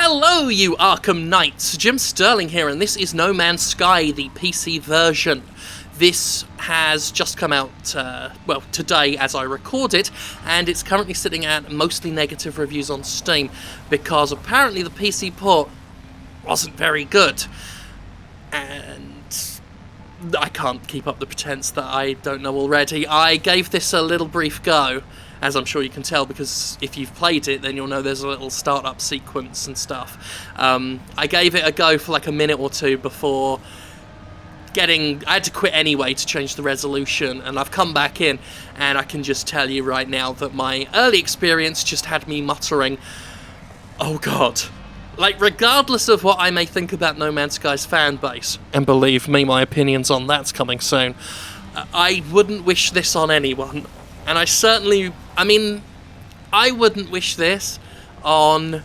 Hello, you Arkham Knights! Jim Sterling here, and this is No Man's Sky, the PC version. This has just come out, well, today as I record it, and it's currently sitting at mostly negative reviews on Steam, because apparently the PC port wasn't very good. And I can't keep up the pretense that I don't know already. I gave this a little brief go, as I'm sure you can tell, because if you've played it, then you'll know there's a little startup sequence and stuff. I gave it a go for like a minute or two before I had to quit anyway to change the resolution, and I've come back in, and I can just tell you right now that my early experience just had me muttering, oh god. Like, regardless of what I may think about No Man's Sky's fan base, and believe me, my opinions on that's coming soon, I wouldn't wish this on anyone. And I wouldn't wish this on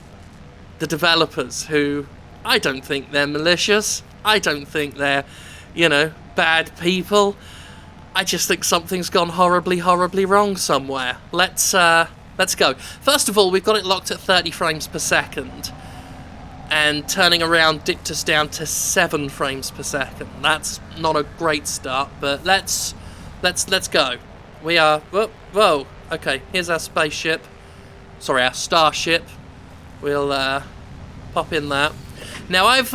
the developers, who, I don't think they're malicious. I don't think they're, bad people. I just think something's gone horribly, horribly wrong somewhere. Let's go. First of all, we've got it locked at 30 frames per second. And turning around dipped us down to 7 frames per second. That's not a great start, but let's go. We are... Whoa. Okay, here's our spaceship. Sorry, our starship. We'll pop in that. Now, I've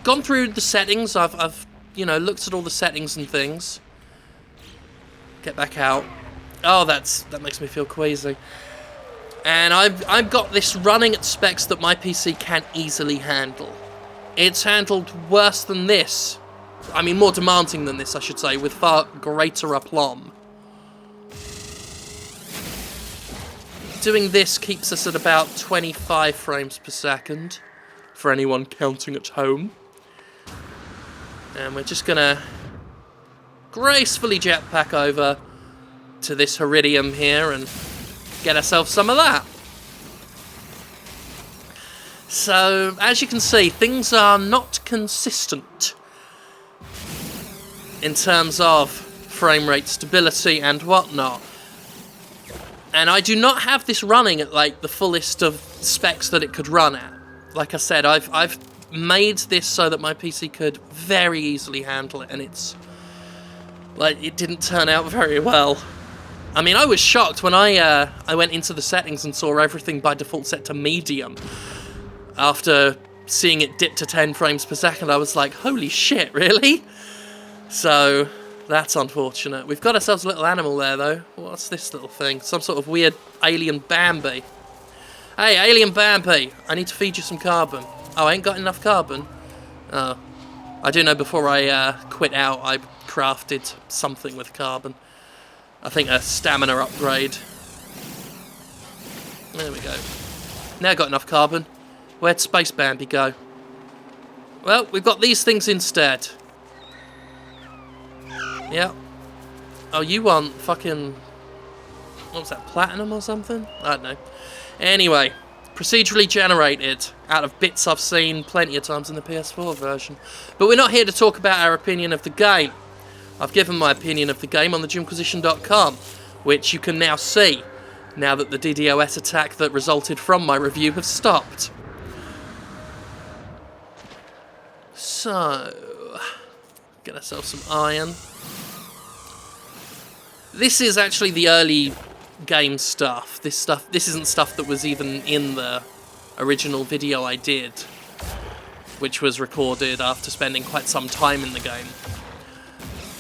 gone through the settings. I've looked at all the settings and things. Get back out. Oh, that makes me feel queasy. And I've got this running at specs that my PC can easily handle. It's handled worse than this. I mean, more demanding than this, I should say, with far greater aplomb. Doing this keeps us at about 25 frames per second, for anyone counting at home. And we're just gonna gracefully jetpack over to this Iridium here and get ourselves some of that. So, as you can see, things are not consistent in terms of frame rate stability and whatnot. And I do not have this running at like the fullest of specs that it could run at. Like I said, I've made this so that my PC could very easily handle it, and it's like it didn't turn out very well. I mean, I was shocked when I went into the settings and saw everything by default set to medium. After seeing it dip to 10 frames per second, I was like, holy shit, really? So, that's unfortunate. We've got ourselves a little animal there, though. What's this little thing? Some sort of weird alien Bambi. Hey, alien Bambi, I need to feed you some carbon. Oh, I ain't got enough carbon? Oh. I do know before I quit out, I crafted something with carbon. I think a stamina upgrade. There we go. Now I've got enough carbon. Where'd Space Bambi go? Well, we've got these things instead. Yep. Oh, you want fucking... what was that, platinum or something? I don't know. Anyway, procedurally generated out of bits I've seen plenty of times in the PS4 version. But we're not here to talk about our opinion of the game. I've given my opinion of the game on the Jimquisition.com, which you can now see, now that the DDoS attack that resulted from my review has stopped. So, get ourselves some iron. This is actually the early game stuff. This isn't stuff that was even in the original video I did, which was recorded after spending quite some time in the game.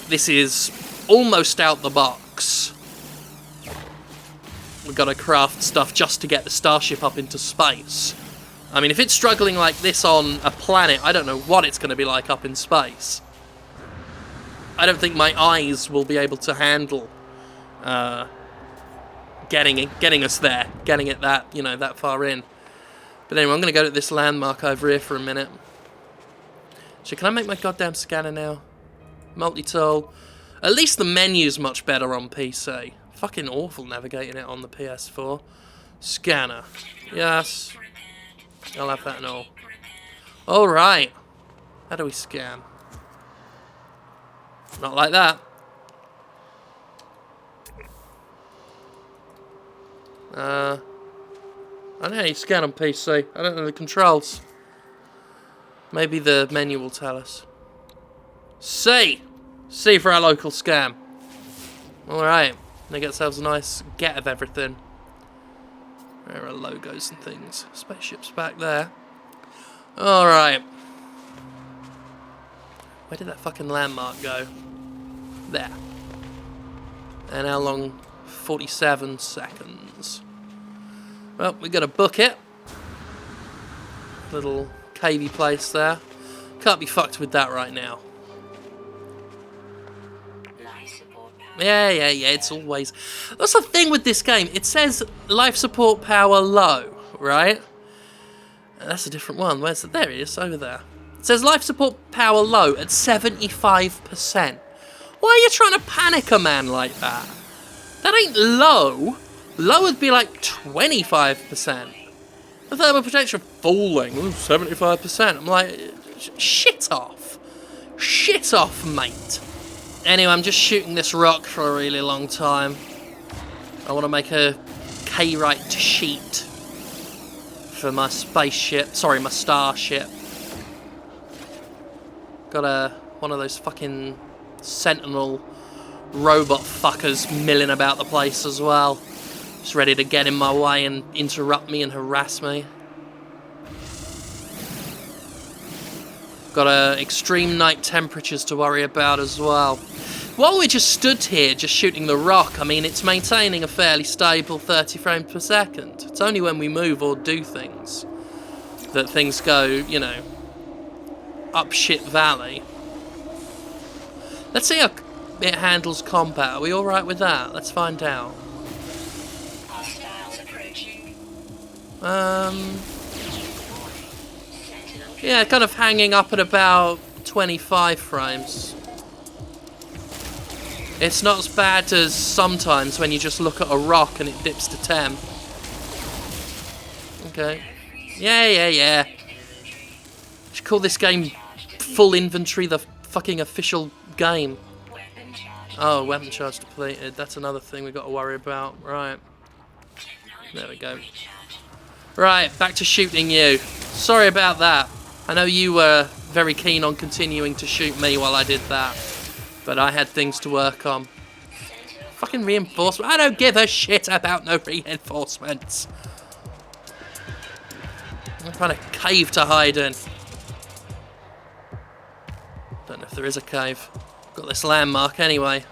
This is almost out the box. We've got to craft stuff just to get the starship up into space. I mean, if it's struggling like this on a planet, I don't know what it's going to be like up in space. I don't think my eyes will be able to handle getting us there, getting it that far in. But anyway, I'm going to go to this landmark over here for a minute. So can I make my goddamn scanner now? Multi-tool. At least the menu's much better on PC. Fucking awful navigating it on the PS4. Scanner. Yes. I'll have that and all. Alright. How do we scan? Not like that. I know how you scan on PC. I don't know the controls. Maybe the menu will tell us. C! C for our local scam. Alright. They get themselves a nice get of everything. There are logos and things. Spaceships back there. Alright. Where did that fucking landmark go? There. And how long? 47 seconds. Well, we're gonna book it. Little cavey place there. Can't be fucked with that right now. Yeah, it's always... That's the thing with this game. It says life support power low, right? That's a different one. Where's it? There it is, over there. It says life support power low at 75%. Why are you trying to panic a man like that? That ain't low. Low would be like 25%. The thermal protection falling. Ooh, 75%. I'm like, shit off. Shit off, mate. Anyway, I'm just shooting this rock for a really long time. I want to make a K-Rite sheet for my spaceship. Sorry, my starship. Got one of those fucking Sentinel robot fuckers milling about the place as well. Just ready to get in my way and interrupt me and harass me. Got extreme night temperatures to worry about as well. While we just stood here, just shooting the rock, I mean, it's maintaining a fairly stable 30 frames per second. It's only when we move or do things that things go, you know, up shit valley. Let's see how it handles combat. Are we alright with that? Let's find out. Yeah, kind of hanging up at about 25 frames. It's not as bad as sometimes when you just look at a rock and it dips to 10. Okay. Yeah. Should call this game Full Inventory, the fucking official game. Oh, weapon charge depleted. That's another thing we've got to worry about. Right. There we go. Right, back to shooting you. Sorry about that. I know you were very keen on continuing to shoot me while I did that. But I had things to work on. Fucking reinforcement. I don't give a shit about no reinforcements. I'm trying to cave to hide in. Don't know if there is a cave. Got this landmark anyway.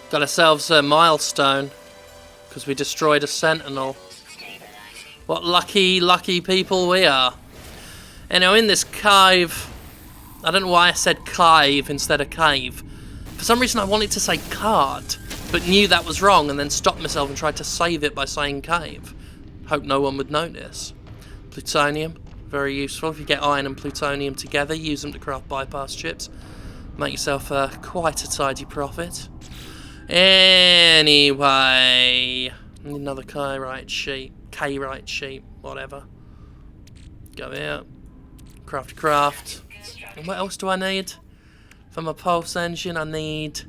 Got ourselves a milestone because we destroyed a Sentinel. What lucky people we are. And now in this cave, I don't know why I said cave instead of cave. For some reason I wanted to say card, but knew that was wrong and then stopped myself and tried to save it by saying cave. Hope no one would notice. Plutonium, very useful. If you get iron and plutonium together, use them to craft bypass chips. Make yourself quite a tidy profit. Anyway, another K-Rite sheet, whatever. Go out, craft. And what else do I need? For my pulse engine, I need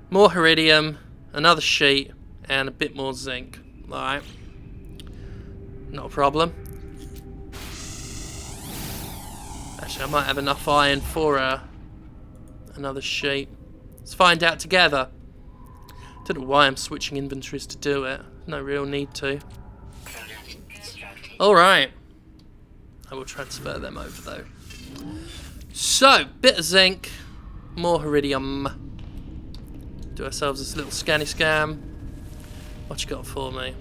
more iridium, another sheet, and a bit more zinc. Alright. Not a problem. Actually, I might have enough iron for another sheet. Let's find out together. Don't know why I'm switching inventories to do it. No real need to. Alright. I will transfer them over though. So, bit of zinc, more iridium. Do ourselves this little scanny scam. What you got for me?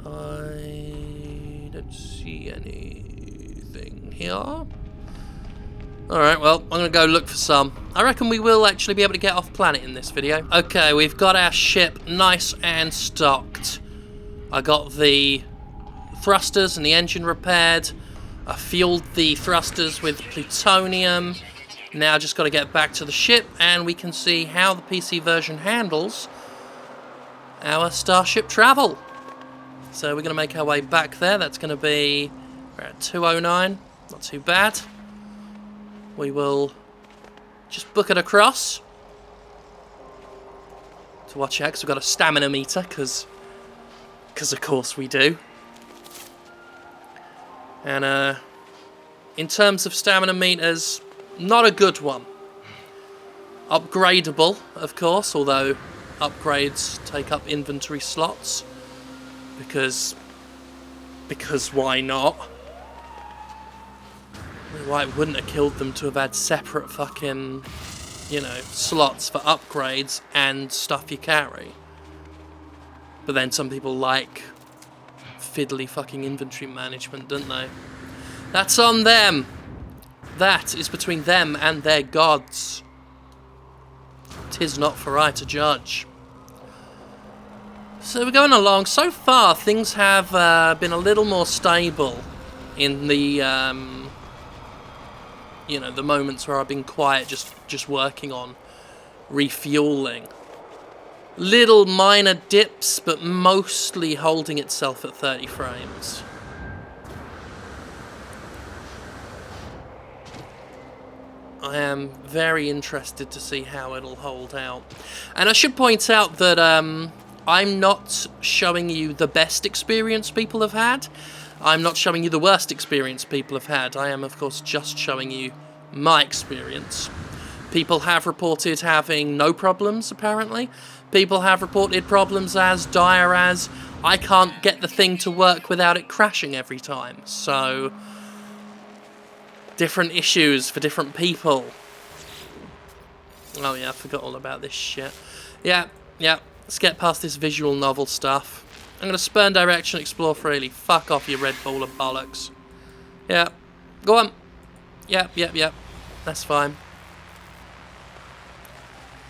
I don't see anything here. Alright, well, I'm going to go look for some. I reckon we will actually be able to get off planet in this video. Okay, we've got our ship nice and stocked. I got the thrusters and the engine repaired. I fueled the thrusters with plutonium. Now just got to get back to the ship and we can see how the PC version handles our starship travel. So we're going to make our way back there. That's going to be, we're at 209. Not too bad. We will just book it across. To watch out, because we've got a stamina meter, because of course we do. And in terms of stamina meters, not a good one. Upgradable, of course, although upgrades take up inventory slots. Because why not? Why it wouldn't have killed them to have had separate fucking, you know, slots for upgrades and stuff you carry. But then some people like fiddly fucking inventory management, don't they? That's on them. That is between them and their gods. 'Tis not for I to judge. So we're going along. So far, things have been a little more stable in the, you know, the moments where I've been quiet, just working on refueling. Little minor dips, but mostly holding itself at 30 frames. I am very interested to see how it'll hold out. And I should point out that I'm not showing you the best experience people have had. I'm not showing you the worst experience people have had. I am, of course, just showing you my experience. People have reported having no problems, apparently. People have reported problems as dire as, I can't get the thing to work without it crashing every time. So, different issues for different people. Oh yeah, I forgot all about this shit. Yeah. Let's get past this visual novel stuff. I'm going to spurn direction, explore freely. Fuck off, you red ball of bollocks. Yeah. Go on. Yep. That's fine.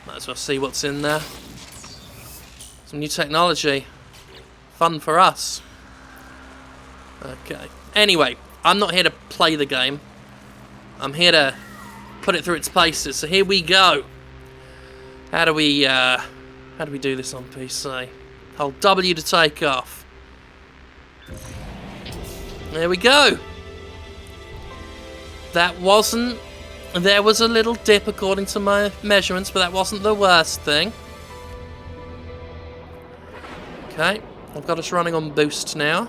Might as well see what's in there. Some new technology. Fun for us. Okay. Anyway, I'm not here to play the game. I'm here to put it through its paces. So here we go. How do we do this on PC? Hold W to take off. There we go. That wasn't... There was a little dip according to my measurements, but that wasn't the worst thing. Okay, I've got us running on boost now.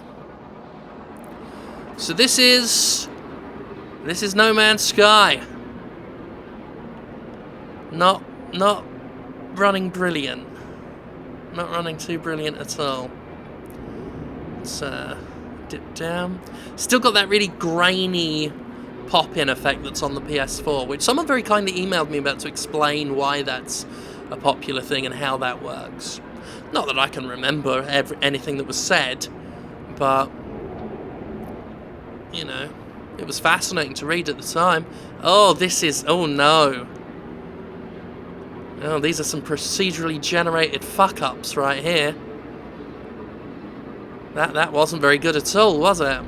So this is No Man's Sky. Not running brilliant. Not running too brilliant at all. Let's dip down. Still got that really grainy pop-in effect that's on the PS4, which someone very kindly emailed me about to explain why that's a popular thing and how that works. Not that I can remember anything that was said, but, you know, it was fascinating to read at the time. Oh, this is... Oh, no. Oh, these are some procedurally generated fuck-ups right here. That wasn't very good at all, was it?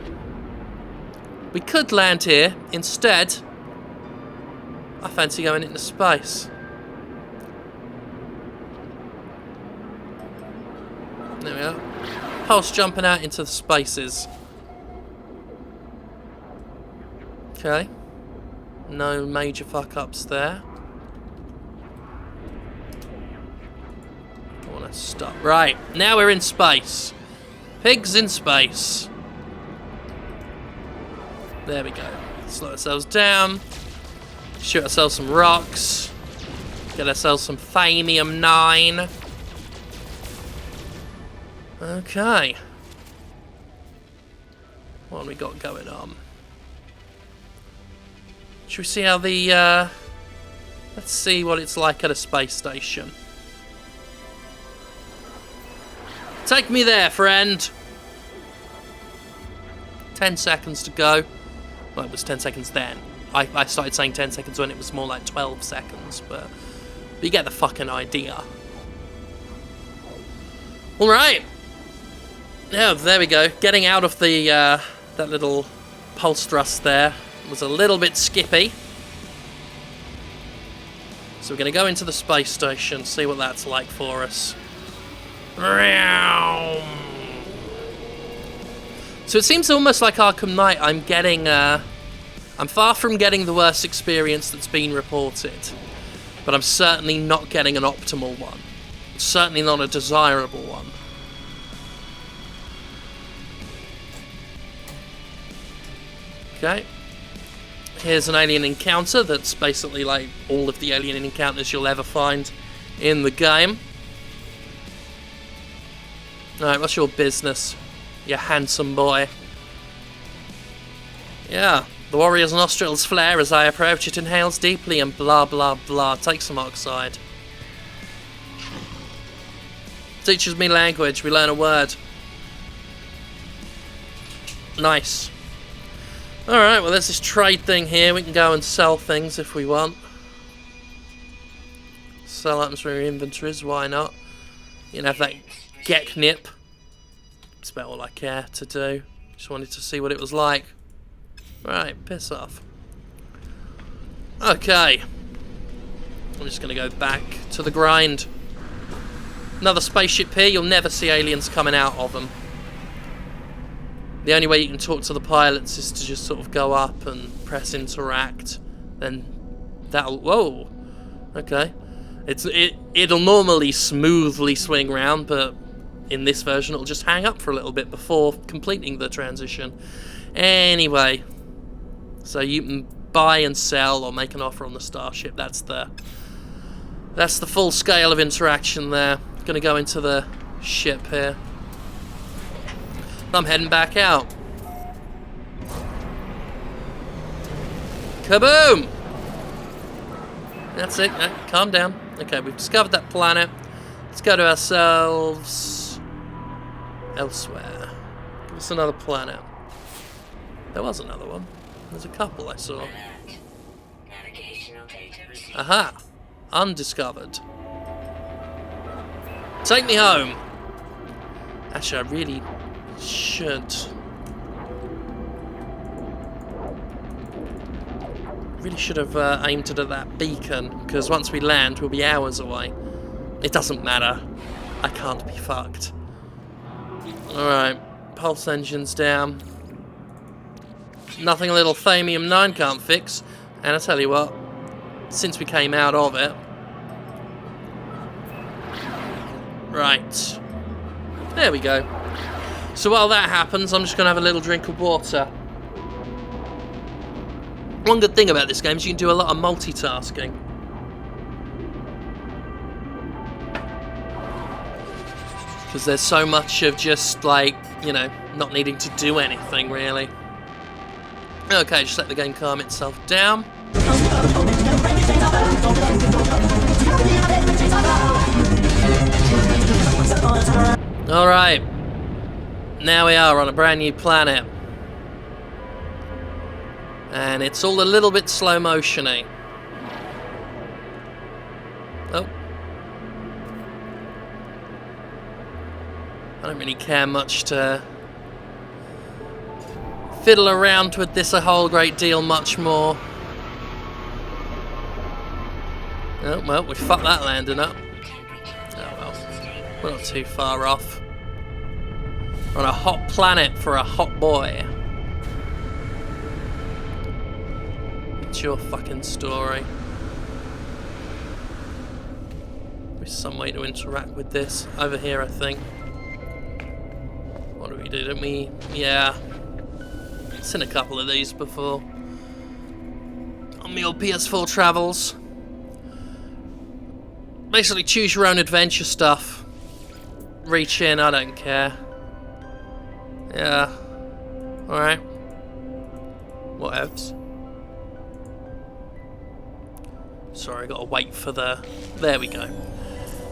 We could land here. Instead, I fancy going into space. There we are. Pulse jumping out into the spaces. Okay. No major fuck-ups there. I want to stop. Right, now we're in space. Pigs in space. There we go. Slow ourselves down. Shoot ourselves some rocks. Get ourselves some Thamium 9. Okay. What have we got going on? Should we see how the... let's see what it's like at a space station. Take me there, friend. 10 seconds to go. Well, it was 10 seconds then. I started saying 10 seconds when it was more like 12 seconds, but you get the fucking idea. Alright. Yeah, there we go. Getting out of the that little pulse thrust there was a little bit skippy. So we're going to go into the space station, see what that's like for us. So it seems almost like Arkham Knight, I'm far from getting the worst experience that's been reported, but I'm certainly not getting an optimal one. Certainly not a desirable one. Okay. Here's an alien encounter that's basically like all of the alien encounters you'll ever find in the game. Alright, what's your business, you handsome boy? Yeah, the warrior's nostrils flare as I approach. It inhales deeply and blah blah blah. Take some oxide. Teaches me language, we learn a word. Nice. Alright, well there's this trade thing here. We can go and sell things if we want. Sell items from your inventories, why not? You can have that Geknip. That's about all I care to do. Just wanted to see what it was like. Right, piss off. Okay. I'm just going to go back to the grind. Another spaceship here. You'll never see aliens coming out of them. The only way you can talk to the pilots is to just sort of go up and press interact. Then that'll... Whoa! Okay. It'll normally smoothly swing round, but in this version it'll just hang up for a little bit before completing the transition. Anyway, so you can buy and sell or make an offer on the starship. That's the full scale of interaction there. Gonna go into the ship here. I'm heading back out. Kaboom! That's it. Calm down. Okay, we've discovered that planet. Let's go to ourselves elsewhere. Give us another planet. There was another one. There's a couple I saw. Aha! Undiscovered. Take me home. Actually, I really should. Really should have aimed it at that beacon, because once we land, we'll be hours away. It doesn't matter. I can't be fucked. Alright, pulse engine's down. Nothing a little Thamium 9 can't fix. And I tell you what, since we came out of it... Right. There we go. So while that happens, I'm just going to have a little drink of water. One good thing about this game is you can do a lot of multitasking. Because there's so much of just, like, you know, not needing to do anything, really. Okay, just let the game calm itself down. Alright. Now we are on a brand new planet. And it's all a little bit slow motion-y. Oh. I don't really care much to fiddle around with this a whole great deal much more. Oh, well, we fucked that landing up. Oh, well. We're not too far off. We're on a hot planet for a hot boy. What's your fucking story? There's some way to interact with this. Over here, I think. What do we do? Don't we? Yeah. I've seen a couple of these before. On the old PS4 travels. Basically, choose your own adventure stuff. Reach in, I don't care. Yeah. Alright. Whatevs. Sorry, I gotta wait for the... There we go.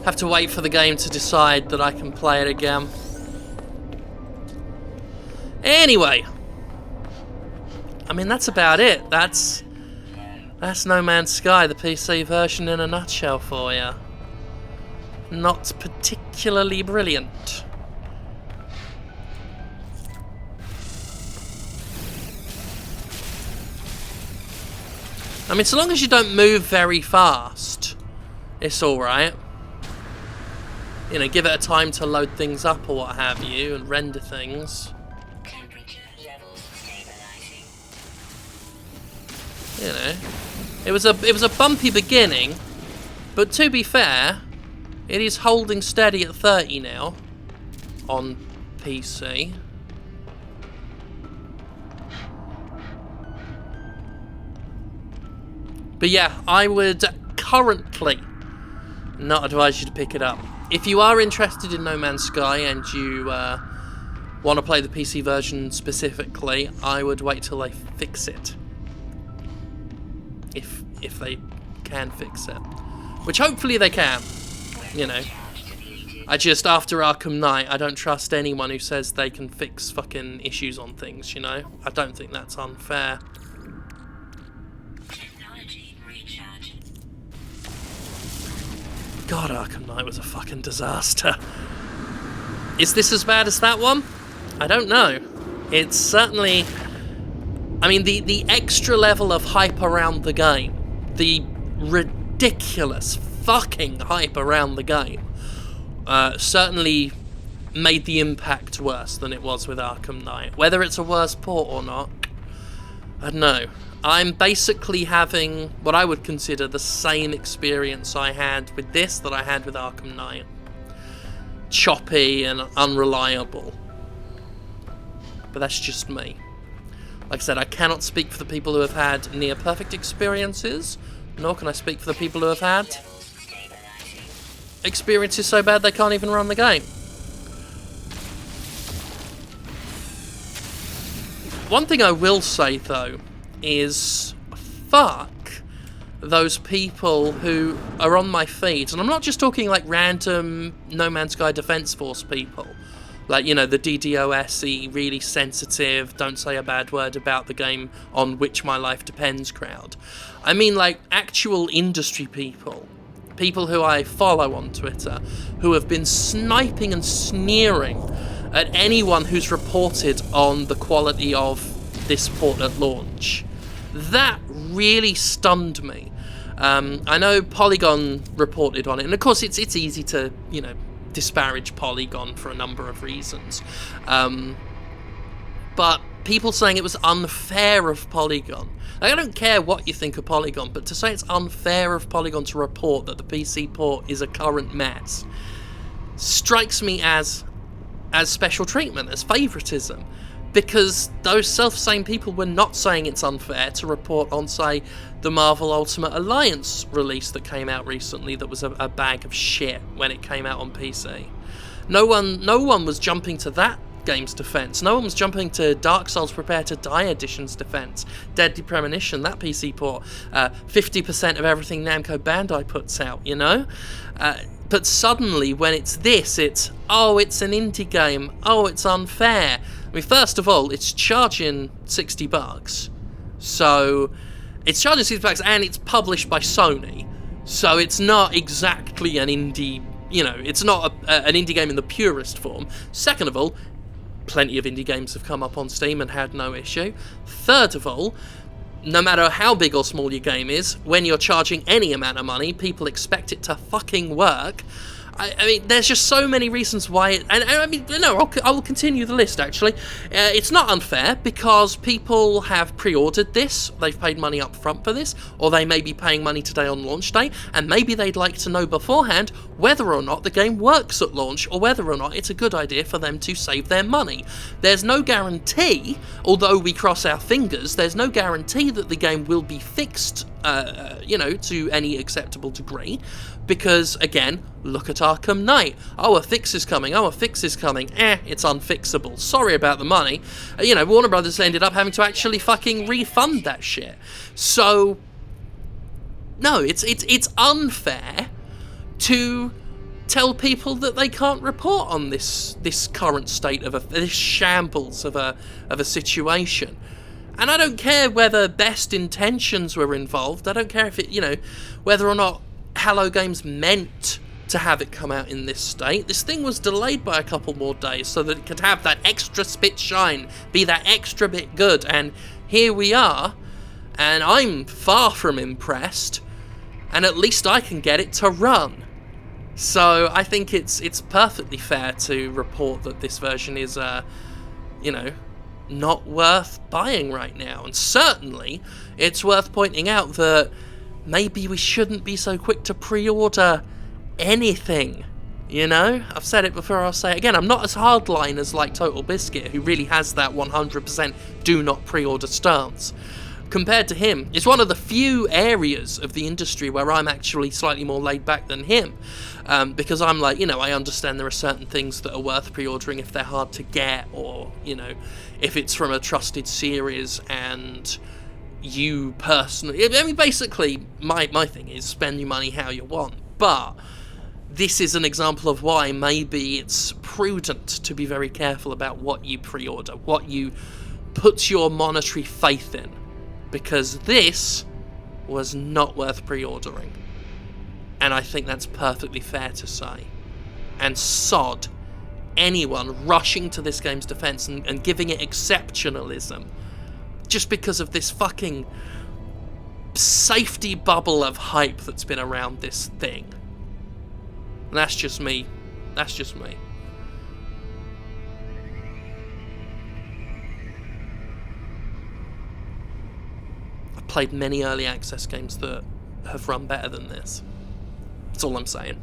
Have to wait for the game to decide that I can play it again. Anyway. I mean, that's about it. That's No Man's Sky, the PC version in a nutshell for you. Not particularly brilliant. I mean, so long as you don't move very fast, it's alright. you know, give it a time to load things up or what have you and render things. Temperature levels stabilizing. You know, it was a bumpy beginning, but to be fair, it is holding steady at 30 now on PC. But yeah, I would currently not advise you to pick it up. If you are interested in No Man's Sky and you want to play the PC version specifically, I would wait till they fix it. If they can fix it. Which hopefully they can, you know. I just, after Arkham Knight, I don't trust anyone who says they can fix fucking issues on things, you know. I don't think that's unfair. God, Arkham Knight was a fucking disaster. Is this as bad as that one? I don't know. It's certainly... I mean, the extra level of hype around the game, the ridiculous fucking hype around the game, certainly made the impact worse than it was with Arkham Knight. Whether it's a worse port or not, I don't know. I'm basically having what I would consider the same experience I had with this that I had with Arkham Knight. Choppy and unreliable. But that's just me. Like I said, I cannot speak for the people who have had near-perfect experiences, nor can I speak for the people who have had experiences so bad they can't even run the game. One thing I will say, though, is fuck those people who are on my feeds, and I'm not just talking like random No Man's Sky Defense Force people, like, you know, the DDoS-y, really sensitive, don't say a bad word about the game on which my life depends crowd. I mean, like, actual industry people, people who I follow on Twitter, who have been sniping and sneering at anyone who's reported on the quality of this port at launch. That really stunned me. I know Polygon reported on it, and of course it's easy to, you know, disparage Polygon for a number of reasons. But people saying it was unfair of Polygon. Like, I don't care what you think of Polygon, but to say it's unfair of Polygon to report that the PC port is a current mess strikes me as special treatment, as favoritism. Because those self-same people were not saying it's unfair to report on, say, the Marvel Ultimate Alliance release that came out recently that was a bag of shit when it came out on PC. No one was jumping to that game's defense. No one was jumping to Dark Souls Prepare to Die Edition's defense. Deadly Premonition, that PC port, 50% of everything Namco Bandai puts out, you know? But suddenly, when it's this, it's, oh, it's an indie game, oh, it's unfair. I mean, first of all, it's charging $60. So, it's charging $60 and it's published by Sony. So it's not exactly an indie, you know, it's not an indie game in the purest form. Second of all, plenty of indie games have come up on Steam and had no issue. Third of all, no matter how big or small your game is, when you're charging any amount of money, people expect it to fucking work. I mean, there's just so many reasons why it... And I mean, no, I will continue the list, actually. It's not unfair, because people have pre-ordered this, they've paid money up front for this, or they may be paying money today on launch day, and maybe they'd like to know beforehand whether or not the game works at launch, or whether or not it's a good idea for them to save their money. There's no guarantee, although we cross our fingers, there's no guarantee that the game will be fixed, you know, to any acceptable degree. Because, again, look at Arkham Knight. Oh, a fix is coming. Oh, a fix is coming. It's unfixable. Sorry about the money. You know, Warner Brothers ended up having to actually fucking refund that shit. So, no, it's unfair to tell people that they can't report on this current state of this shambles of a situation. And I don't care whether best intentions were involved. I don't care if it, you know, whether or not Hello Games meant to have it come out in this state. This thing was delayed by a couple more days so that it could have that extra spit shine, be that extra bit good, and here we are, and I'm far from impressed, and at least I can get it to run. So I think it's perfectly fair to report that this version is, you know, not worth buying right now. And certainly, it's worth pointing out that maybe we shouldn't be so quick to pre-order anything. You know, I've said it before, I'll say it again. I'm not as hardline as like Total Biscuit, who really has that 100% do not pre-order stance. Compared to him, it's one of the few areas of the industry where I'm actually slightly more laid back than him. Because I'm like, you know, I understand there are certain things that are worth pre-ordering if they're hard to get, or, you know, if it's from a trusted series and you personally... I mean, basically, my thing is spend your money how you want. But this is an example of why maybe it's prudent to be very careful about what you pre-order, what you put your monetary faith in. Because this was not worth pre-ordering. And I think that's perfectly fair to say. And sod anyone rushing to this game's defense and giving it exceptionalism just because of this fucking safety bubble of hype that's been around this thing. And that's just me. That's just me. I've played many early access games that have run better than this. That's all I'm saying.